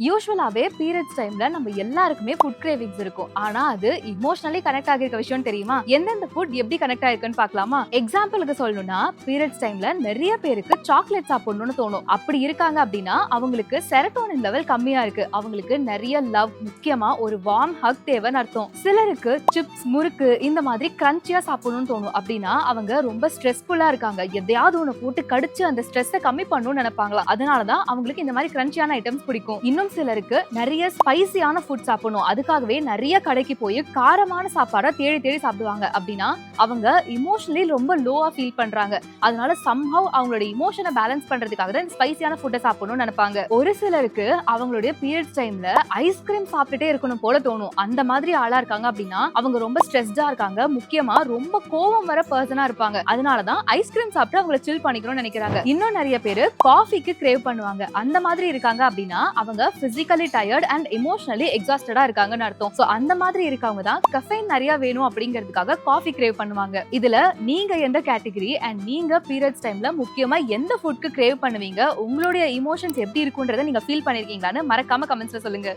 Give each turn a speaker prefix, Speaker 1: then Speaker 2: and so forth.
Speaker 1: யூசுவலாவே periods டைம்ல நம்ம எல்லாருக்குமே ஃபுட் கிரேவிங்ஸ் இருக்கும். ஆனா அது இமோஷனலி கனெக்ட் ஆகிருக்க விஷயம் தெரியுமா? எந்தெந்த ஃபுட் எப்படி கனெக்ட் ஆயிருக்குன்னு பார்க்கலாமா? எக்ஸாம்பிளுக்கு சொல்லணும்னா பீரியட்ஸ் டைம்ல நிறைய பேருக்கு சாக்லேட் சாப்பிடணும்னு தோணும். அப்படி இருக்காங்க அப்படின்னா அவங்களுக்கு செரட்டோனின் லெவல் கம்மியா இருக்கு. அவங்களுக்கு நிறைய லவ், முக்கியமா ஒரு வார்ம் ஹக் தேவைன்னு அர்த்தம். சிலருக்கு சிப்ஸ், முறுக்கு இந்த மாதிரி கிரன்ச்சியா சாப்பிடணும்னு தோணும். அப்படின்னா அவங்க ரொம்ப ஸ்ட்ரெஸ்ஃபுல்லா இருக்காங்க. எதையாவது ஒண்ணு போட்டு கடிச்சு அந்த ஸ்ட்ரெஸ்ஸை கம்மி பண்ணணும்னு நினைப்பாங்களா? அதனாலதான் அவங்களுக்கு இந்த மாதிரி கிரன்ச்சியான ஐட்டம்ஸ் பிடிக்கும். இன்னும் சிலருக்கு நிறைய ஸ்பைசியான ஃபுட் சாப்பிடணும். அதுக்காகவே நிறைய கடைக்கு போய் காரமான சாப்பாடை தேடி தேடி சாப்பிடுவாங்க. அப்படின்னா அவங்க இமோஷனலி ரொம்ப லோவா ஃபீல் பண்றாங்க. அதனால சம்ஹவ் அவங்களோட இமோஷனை பேலன்ஸ் பண்றதுக்காக தான் ஸ்பைசியான ஃபுட்டை சாப்பிடணும்னு நினைப்பாங்க. ஒரு சிலருக்கு அவங்களுடைய பீரியட்ஸ் டைம்ல ஐஸ்கிரீம் சாப்பிட்டுட்டே இருக்கணும் போல தோணும். அந்த மாதிரி ஆளா இருக்காங்க அப்படின்னா அவங்க ரொம்ப ஸ்ட்ரெஸ்டா இருக்காங்க. முக்கியமா ரொம்ப கோவம் வர பர்சனா இருப்பாங்க. அதனாலதான் ஐஸ்கிரீம் சாப்பிட்டு அவங்களை சில் பண்ணிக்கணும்னு நினைக்கிறாங்க. இன்னும் நிறைய பேர் காஃபிக்கு கிரேவ் பண்ணுவாங்க. அந்த மாதிரி இருக்காங்க அப்படின்னா அவங்க physically tired and emotionally exhausted இருக்காங்கன்னு அர்த்தம். சோ அந்த மாதிரி இருக்கவங்க தான் கஃபைன் நிறைய வேணும் அப்படிங்கிறதுக்காக காஃபி கிரேவ் பண்ணுவாங்க. இதுல நீங்க எந்த கேட்டகரி அண்ட் நீங்க பீரியட்ஸ் டைம்ல முக்கியமா எந்த ஃபுட்க்கு கிரேவ் பண்ணுவீங்க? உங்களுடைய இமோஷன்ஸ் எப்படி இருக்குன்றதை நீங்க ஃபீல் பண்ணிருக்கீங்களான்னு மறக்காம கமெண்ட்ஸ்ல சொல்லுங்க.